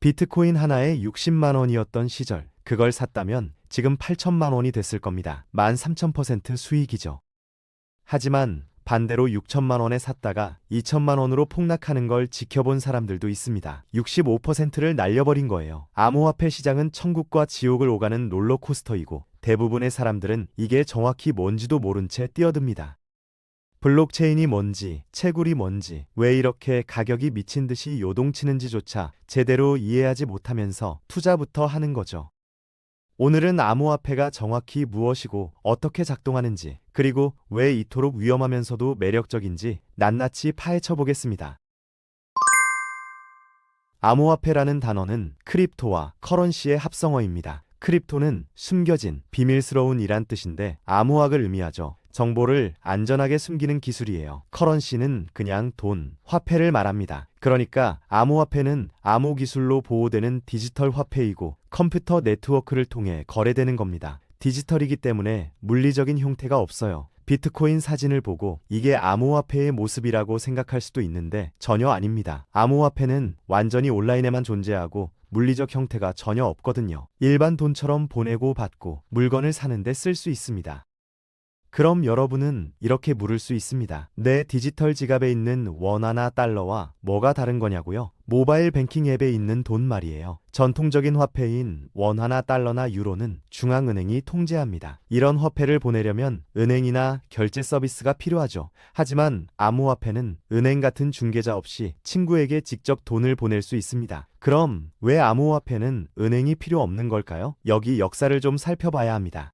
비트코인 하나에 60만 원이었던 시절, 그걸 샀다면 지금 8천만 원이 됐을 겁니다. 13,000% 수익이죠. 하지만 반대로 6천만 원에 샀다가 2천만 원으로 폭락하는 걸 지켜본 사람들도 있습니다. 65%를 날려버린 거예요. 암호화폐 시장은 천국과 지옥을 오가는 롤러코스터이고 대부분의 사람들은 이게 정확히 뭔지도 모른 채 뛰어듭니다. 블록체인이 뭔지, 채굴이 뭔지, 왜 이렇게 가격이 미친 듯이 요동치는지조차 제대로 이해하지 못하면서 투자부터 하는 거죠. 오늘은 암호화폐가 정확히 무엇이고 어떻게 작동하는지, 그리고 왜 이토록 위험하면서도 매력적인지 낱낱이 파헤쳐 보겠습니다. 암호화폐라는 단어는 크립토와 커런시의 합성어입니다. 크립토는 숨겨진, 비밀스러운 이란 뜻인데 암호학을 의미하죠. 정보를 안전하게 숨기는 기술이에요. 커런시는 그냥 돈, 화폐를 말합니다. 그러니까 암호화폐는 암호 기술로 보호되는 디지털 화폐이고 컴퓨터 네트워크를 통해 거래되는 겁니다. 디지털이기 때문에 물리적인 형태가 없어요. 비트코인 사진을 보고 이게 암호화폐의 모습이라고 생각할 수도 있는데 전혀 아닙니다. 암호화폐는 완전히 온라인에만 존재하고 물리적 형태가 전혀 없거든요. 일반 돈처럼 보내고 받고 물건을 사는데 쓸 수 있습니다. 그럼 여러분은 이렇게 물을 수 있습니다. 내 디지털 지갑에 있는 원화나 달러와 뭐가 다른 거냐고요? 모바일 뱅킹 앱에 있는 돈 말이에요. 전통적인 화폐인 원화나 달러나 유로는 중앙은행이 통제합니다. 이런 화폐를 보내려면 은행이나 결제 서비스가 필요하죠. 하지만 암호화폐는 은행 같은 중개자 없이 친구에게 직접 돈을 보낼 수 있습니다. 그럼 왜 암호화폐는 은행이 필요 없는 걸까요? 여기 역사를 좀 살펴봐야 합니다.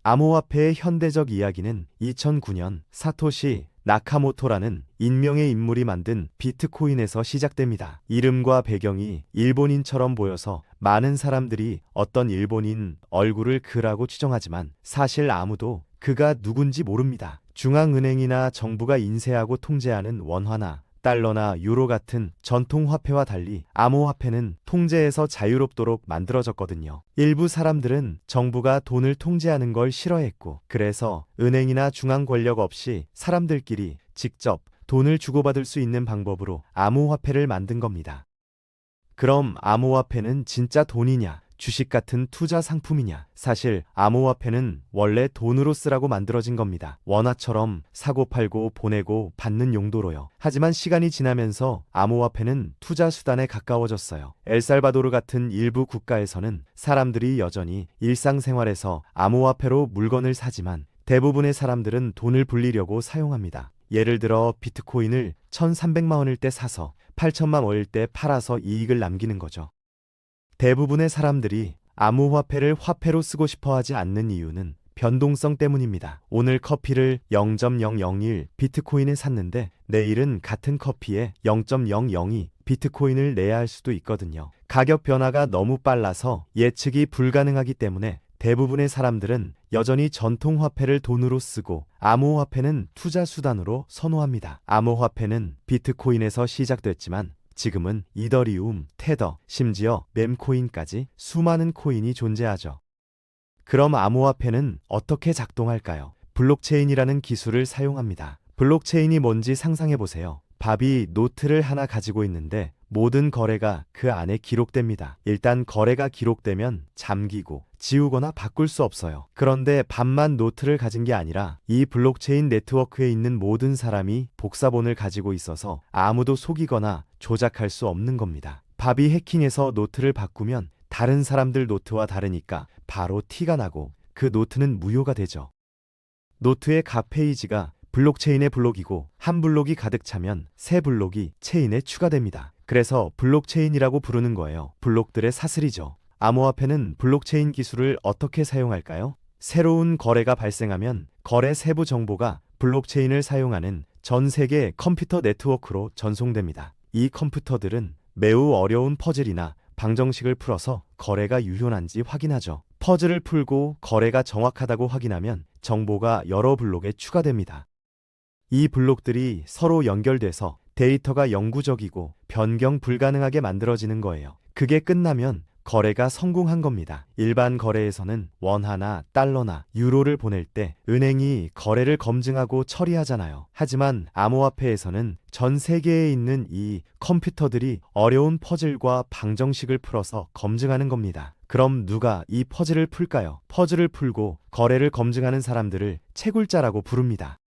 암호화폐의 현대적 이야기는 2009년 사토시 나카모토라는 익명의 인물이 만든 비트코인에서 시작됩니다. 이름과 배경이 일본인처럼 보여서 많은 사람들이 어떤 일본인 얼굴을 그라고 추정하지만 사실 아무도 그가 누군지 모릅니다. 중앙은행이나 정부가 인쇄하고 통제하는 원화나 달러나 유로 같은 전통 화폐와 달리 암호화폐는 통제에서 자유롭도록 만들어졌거든요. 일부 사람들은 정부가 돈을 통제하는 걸 싫어했고, 그래서 은행이나 중앙 권력 없이 사람들끼리 직접 돈을 주고받을 수 있는 방법으로 암호화폐를 만든 겁니다. 그럼 암호화폐는 진짜 돈이냐? 주식 같은 투자 상품이냐? 사실 암호화폐는 원래 돈으로 쓰라고 만들어진 겁니다. 원화처럼 사고 팔고 보내고 받는 용도로요. 하지만 시간이 지나면서 암호화폐는 투자 수단에 가까워졌어요. 엘살바도르 같은 일부 국가에서는 사람들이 여전히 일상생활에서 암호화폐로 물건을 사지만 대부분의 사람들은 돈을 불리려고 사용합니다. 예를 들어 비트코인을 1,300만 원일 때 사서 8천만 원일 때 팔아서 이익을 남기는 거죠. 대부분의 사람들이 암호화폐를 화폐로 쓰고 싶어 하지 않는 이유는 변동성 때문입니다. 오늘 커피를 0.001 비트코인에 샀는데 내일은 같은 커피에 0.002 비트코인을 내야 할 수도 있거든요. 가격 변화가 너무 빨라서 예측이 불가능하기 때문에 대부분의 사람들은 여전히 전통 화폐를 돈으로 쓰고 암호화폐는 투자 수단으로 선호합니다. 암호화폐는 비트코인에서 시작됐지만 지금은 이더리움, 테더, 심지어 mem코인까지 수많은 코인이 존재하죠. 그럼 암호화폐는 어떻게 작동할까요? 블록체인이라는 기술을 사용합니다. 블록체인이 뭔지 상상해 보세요. 밥이 노트를 하나 가지고 있는데 모든 거래가 그 안에 기록됩니다. 일단 거래가 기록되면 잠기고 지우거나 바꿀 수 없어요. 그런데 밥만 노트를 가진 게 아니라 이 블록체인 네트워크에 있는 모든 사람이 복사본을 가지고 있어서 아무도 속이거나 조작할 수 없는 겁니다. 밥이 해킹해서 노트를 바꾸면 다른 사람들 노트와 다르니까 바로 티가 나고 그 노트는 무효가 되죠. 노트의 각 페이지가 블록체인의 블록이고 한 블록이 가득 차면 새 블록이 체인에 추가됩니다. 그래서 블록체인이라고 부르는 거예요. 블록들의 사슬이죠. 암호화폐는 블록체인 기술을 어떻게 사용할까요? 새로운 거래가 발생하면 거래 세부 정보가 블록체인을 사용하는 전 세계 컴퓨터 네트워크로 전송됩니다. 이 컴퓨터들은 매우 어려운 퍼즐이나 방정식을 풀어서 거래가 유효한지 확인하죠. 퍼즐을 풀고 거래가 정확하다고 확인하면 정보가 여러 블록에 추가됩니다. 이 블록들이 서로 연결돼서 데이터가 영구적이고 변경 불가능하게 만들어지는 거예요. 그게 끝나면 거래가 성공한 겁니다. 일반 거래에서는 원화나 달러나 유로를 보낼 때 은행이 거래를 검증하고 처리하잖아요. 하지만 암호화폐에서는 전 세계에 있는 이 컴퓨터들이 어려운 퍼즐과 방정식을 풀어서 검증하는 겁니다. 그럼 누가 이 퍼즐을 풀까요? 퍼즐을 풀고 거래를 검증하는 사람들을 채굴자라고 부릅니다.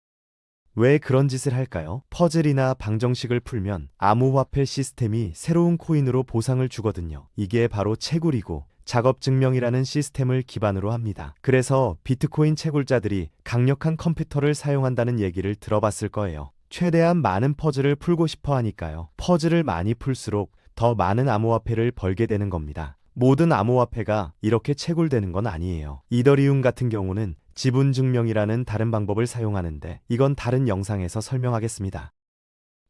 왜 그런 짓을 할까요? 퍼즐이나 방정식을 풀면 암호화폐 시스템이 새로운 코인으로 보상을 주거든요. 이게 바로 채굴이고 작업 증명이라는 시스템을 기반으로 합니다. 그래서 비트코인 채굴자들이 강력한 컴퓨터를 사용한다는 얘기를 들어봤을 거예요. 최대한 많은 퍼즐을 풀고 싶어 하니까요. 퍼즐을 많이 풀수록 더 많은 암호화폐를 벌게 되는 겁니다. 모든 암호화폐가 이렇게 채굴되는 건 아니에요. 이더리움 같은 경우는 지분 증명이라는 다른 방법을 사용하는데 이건 다른 영상에서 설명하겠습니다.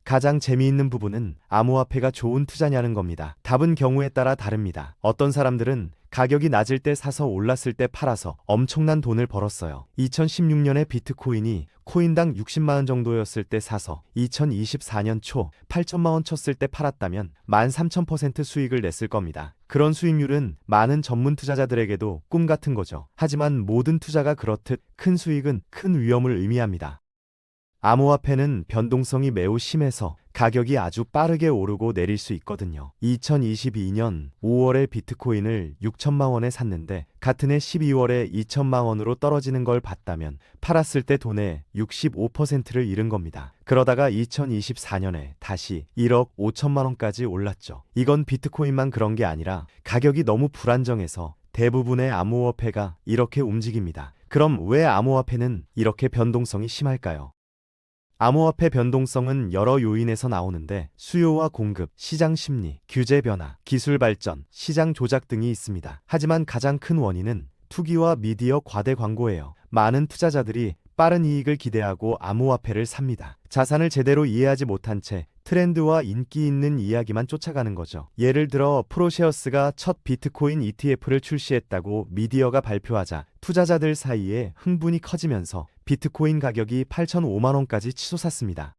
가장 재미있는 부분은 암호화폐가 좋은 투자냐는 겁니다. 답은 경우에 따라 다릅니다. 어떤 사람들은 가격이 낮을 때 사서 올랐을 때 팔아서 엄청난 돈을 벌었어요. 2016년에 비트코인이 코인당 60만 원 정도였을 때 사서 2024년 초 8천만 원 쳤을 때 팔았다면 13,000% 수익을 냈을 겁니다. 그런 수익률은 많은 전문 투자자들에게도 꿈 같은 거죠. 하지만 모든 투자가 그렇듯 큰 수익은 큰 위험을 의미합니다. 암호화폐는 변동성이 매우 심해서 가격이 아주 빠르게 오르고 내릴 수 있거든요. 2022년 5월에 비트코인을 6천만 원에 샀는데 같은 해 12월에 2천만 원으로 떨어지는 걸 봤다면 팔았을 때 돈의 65%를 잃은 겁니다. 그러다가 2024년에 다시 1억 5천만 원까지 올랐죠. 이건 비트코인만 그런 게 아니라 가격이 너무 불안정해서 대부분의 암호화폐가 이렇게 움직입니다. 그럼 왜 암호화폐는 이렇게 변동성이 심할까요? 암호화폐 변동성은 여러 요인에서 나오는데 수요와 공급, 시장 심리, 규제 변화, 기술 발전, 시장 조작 등이 있습니다. 하지만 가장 큰 원인은 투기와 미디어 과대 광고예요. 많은 투자자들이 빠른 이익을 기대하고 암호화폐를 삽니다. 자산을 제대로 이해하지 못한 채 트렌드와 인기 있는 이야기만 쫓아가는 거죠. 예를 들어 프로셰어스가 첫 비트코인 ETF를 출시했다고 미디어가 발표하자 투자자들 사이에 흥분이 커지면서 비트코인 가격이 8,005만 원까지 치솟았습니다.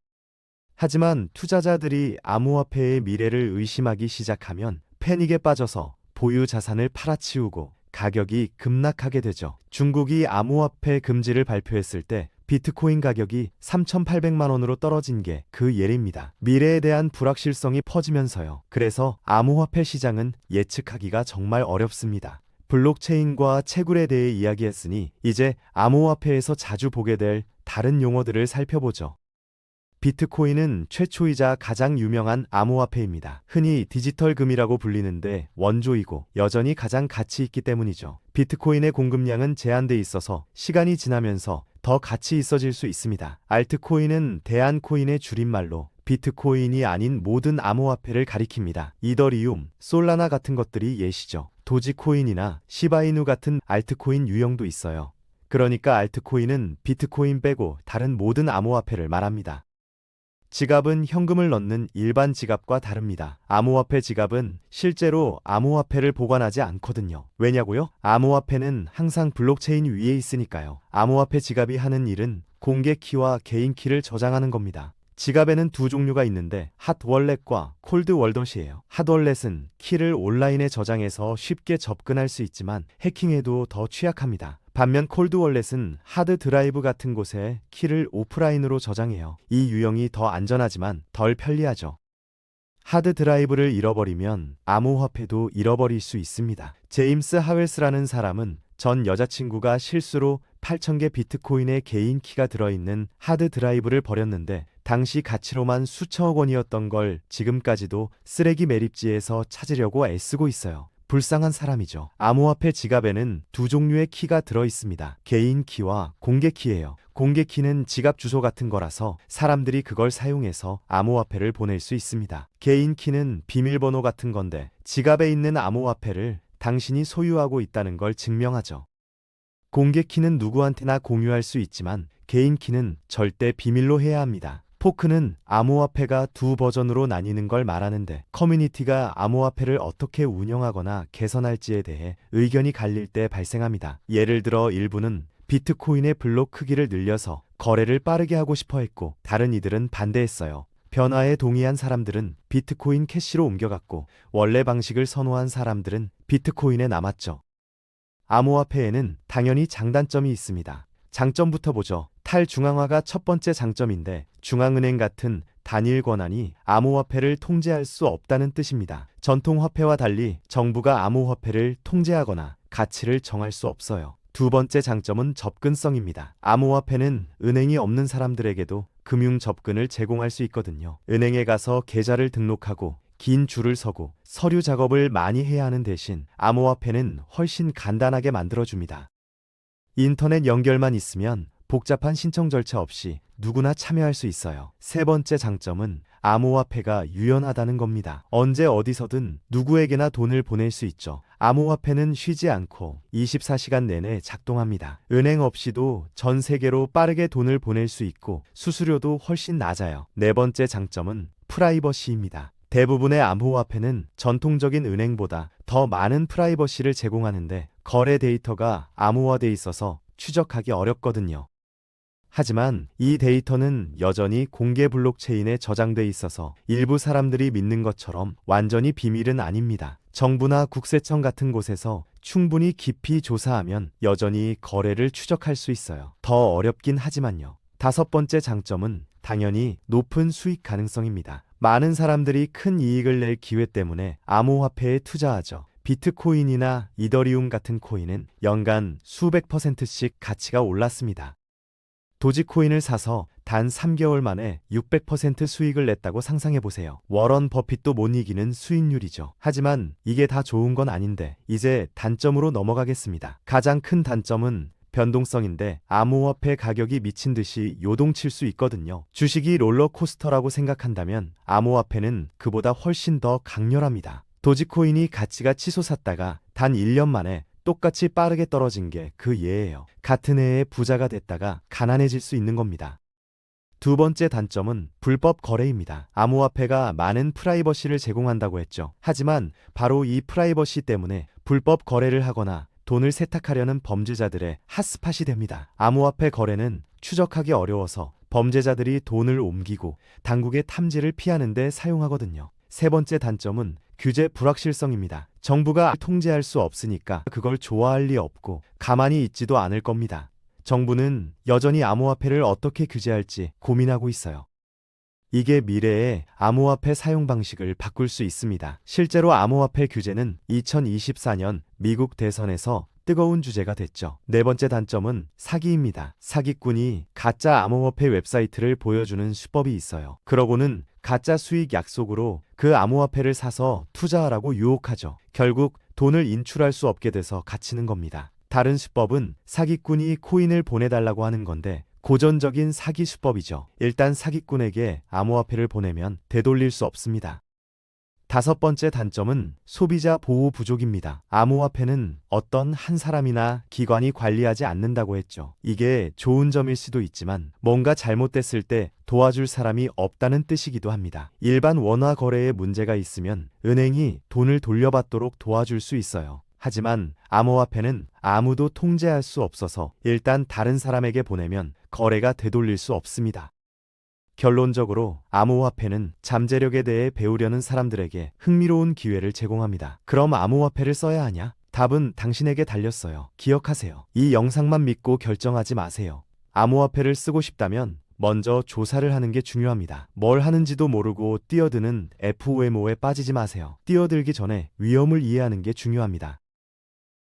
하지만 투자자들이 암호화폐의 미래를 의심하기 시작하면 패닉에 빠져서 보유 자산을 팔아치우고 가격이 급락하게 되죠. 중국이 암호화폐 금지를 발표했을 때 비트코인 가격이 3,800만 원으로 떨어진 게 그 예입니다. 미래에 대한 불확실성이 퍼지면서요. 그래서 암호화폐 시장은 예측하기가 정말 어렵습니다. 블록체인과 채굴에 대해 이야기했으니 이제 암호화폐에서 자주 보게 될 다른 용어들을 살펴보죠. 비트코인은 최초이자 가장 유명한 암호화폐입니다. 흔히 디지털 금이라고 불리는데 원조이고 여전히 가장 가치 있기 때문이죠. 비트코인의 공급량은 제한돼 있어서 시간이 지나면서 더 가치 있어질 수 있습니다. 알트코인은 대안코인의 줄임말로 비트코인이 아닌 모든 암호화폐를 가리킵니다. 이더리움, 솔라나 같은 것들이 예시죠. 도지코인이나 시바이누 같은 알트코인 유형도 있어요. 그러니까 알트코인은 비트코인 빼고 다른 모든 암호화폐를 말합니다. 지갑은 현금을 넣는 일반 지갑과 다릅니다. 암호화폐 지갑은 실제로 암호화폐를 보관하지 않거든요. 왜냐고요? 암호화폐는 항상 블록체인 위에 있으니까요. 암호화폐 지갑이 하는 일은 공개 키와 개인 키를 저장하는 겁니다. 지갑에는 두 종류가 있는데 핫월렛과 콜드월렛이에요. 핫월렛은 키를 온라인에 저장해서 쉽게 접근할 수 있지만 해킹에도 더 취약합니다. 반면 콜드월렛은 하드 드라이브 같은 곳에 키를 오프라인으로 저장해요. 이 유형이 더 안전하지만 덜 편리하죠. 하드 드라이브를 잃어버리면 암호화폐도 잃어버릴 수 있습니다. 제임스 하웰스라는 사람은 전 여자친구가 실수로 8,000개 비트코인의 개인 키가 들어있는 하드 드라이브를 버렸는데 당시 가치로만 수천억 원이었던 걸 지금까지도 쓰레기 매립지에서 찾으려고 애쓰고 있어요. 불쌍한 사람이죠. 암호화폐 지갑에는 두 종류의 키가 들어있습니다. 개인 키와 공개 키예요. 공개 키는 지갑 주소 같은 거라서 사람들이 그걸 사용해서 암호화폐를 보낼 수 있습니다. 개인 키는 비밀번호 같은 건데 지갑에 있는 암호화폐를 당신이 소유하고 있다는 걸 증명하죠. 공개 키는 누구한테나 공유할 수 있지만 개인 키는 절대 비밀로 해야 합니다. 포크는 암호화폐가 두 버전으로 나뉘는 걸 말하는데 커뮤니티가 암호화폐를 어떻게 운영하거나 개선할지에 대해 의견이 갈릴 때 발생합니다. 예를 들어 일부는 비트코인의 블록 크기를 늘려서 거래를 빠르게 하고 싶어 했고 다른 이들은 반대했어요. 변화에 동의한 사람들은 비트코인 캐시로 옮겨갔고 원래 방식을 선호한 사람들은 비트코인에 남았죠. 암호화폐에는 당연히 장단점이 있습니다. 장점부터 보죠. 탈중앙화가 첫 번째 장점인데 중앙은행 같은 단일 권한이 암호화폐를 통제할 수 없다는 뜻입니다. 전통 화폐와 달리 정부가 암호화폐를 통제하거나 가치를 정할 수 없어요. 두 번째 장점은 접근성입니다. 암호화폐는 은행이 없는 사람들에게도 금융 접근을 제공할 수 있거든요. 은행에 가서 계좌를 등록하고 긴 줄을 서고 서류 작업을 많이 해야 하는 대신 암호화폐는 훨씬 간단하게 만들어줍니다. 인터넷 연결만 있으면 복잡한 신청 절차 없이 누구나 참여할 수 있어요. 세 번째 장점은 암호화폐가 유연하다는 겁니다. 언제 어디서든 누구에게나 돈을 보낼 수 있죠. 암호화폐는 쉬지 않고 24시간 내내 작동합니다. 은행 없이도 전 세계로 빠르게 돈을 보낼 수 있고 수수료도 훨씬 낮아요. 네 번째 장점은 프라이버시입니다. 대부분의 암호화폐는 전통적인 은행보다 더 많은 프라이버시를 제공하는데 거래 데이터가 암호화돼 있어서 추적하기 어렵거든요. 하지만 이 데이터는 여전히 공개 블록체인에 저장돼 있어서 일부 사람들이 믿는 것처럼 완전히 비밀은 아닙니다. 정부나 국세청 같은 곳에서 충분히 깊이 조사하면 여전히 거래를 추적할 수 있어요. 더 어렵긴 하지만요. 다섯 번째 장점은 당연히 높은 수익 가능성입니다. 많은 사람들이 큰 이익을 낼 기회 때문에 암호화폐에 투자하죠. 비트코인이나 이더리움 같은 코인은 연간 수백 %씩 가치가 올랐습니다. 도지코인을 사서 단 3개월 만에 600% 수익을 냈다고 상상해보세요. 워런 버핏도 못 이기는 수익률이죠. 하지만 이게 다 좋은 건 아닌데 이제 단점으로 넘어가겠습니다. 가장 큰 단점은 변동성인데 암호화폐 가격이 미친 듯이 요동칠 수 있거든요. 주식이 롤러코스터라고 생각한다면 암호화폐는 그보다 훨씬 더 강렬합니다. 도지코인이 가치가 치솟았다가 단 1년 만에 똑같이 빠르게 떨어진 게 그 예예요. 같은 해에 부자가 됐다가 가난해질 수 있는 겁니다. 두 번째 단점은 불법 거래입니다. 암호화폐가 많은 프라이버시를 제공한다고 했죠. 하지만 바로 이 프라이버시 때문에 불법 거래를 하거나 돈을 세탁하려는 범죄자들의 핫스팟이 됩니다. 암호화폐 거래는 추적하기 어려워서 범죄자들이 돈을 옮기고 당국의 탐지를 피하는 데 사용하거든요. 세 번째 단점은 규제 불확실성입니다. 정부가 통제할 수 없으니까 그걸 좋아할 리 없고 가만히 있지도 않을 겁니다. 정부는 여전히 암호화폐를 어떻게 규제할지 고민하고 있어요. 이게 미래의 암호화폐 사용 방식을 바꿀 수 있습니다. 실제로 암호화폐 규제는 2024년 미국 대선에서 뜨거운 주제가 됐죠. 네 번째 단점은 사기입니다. 사기꾼이 가짜 암호화폐 웹사이트를 보여주는 수법이 있어요. 그러고는 가짜 수익 약속으로 그 암호화폐를 사서 투자하라고 유혹하죠. 결국 돈을 인출할 수 없게 돼서 갇히는 겁니다. 다른 수법은 사기꾼이 코인을 보내달라고 하는 건데 고전적인 사기 수법이죠. 일단 사기꾼에게 암호화폐를 보내면 되돌릴 수 없습니다. 다섯 번째 단점은 소비자 보호 부족입니다. 암호화폐는 어떤 한 사람이나 기관이 관리하지 않는다고 했죠. 이게 좋은 점일 수도 있지만 뭔가 잘못됐을 때 도와줄 사람이 없다는 뜻이기도 합니다. 일반 원화 거래에 문제가 있으면 은행이 돈을 돌려받도록 도와줄 수 있어요. 하지만 암호화폐는 아무도 통제할 수 없어서 일단 다른 사람에게 보내면 거래가 되돌릴 수 없습니다. 결론적으로 암호화폐는 잠재력에 대해 배우려는 사람들에게 흥미로운 기회를 제공합니다. 그럼 암호화폐를 써야 하냐? 답은 당신에게 달렸어요. 기억하세요. 이 영상만 믿고 결정하지 마세요. 암호화폐를 쓰고 싶다면 먼저 조사를 하는 게 중요합니다. 뭘 하는지도 모르고 뛰어드는 FOMO에 빠지지 마세요. 뛰어들기 전에 위험을 이해하는 게 중요합니다.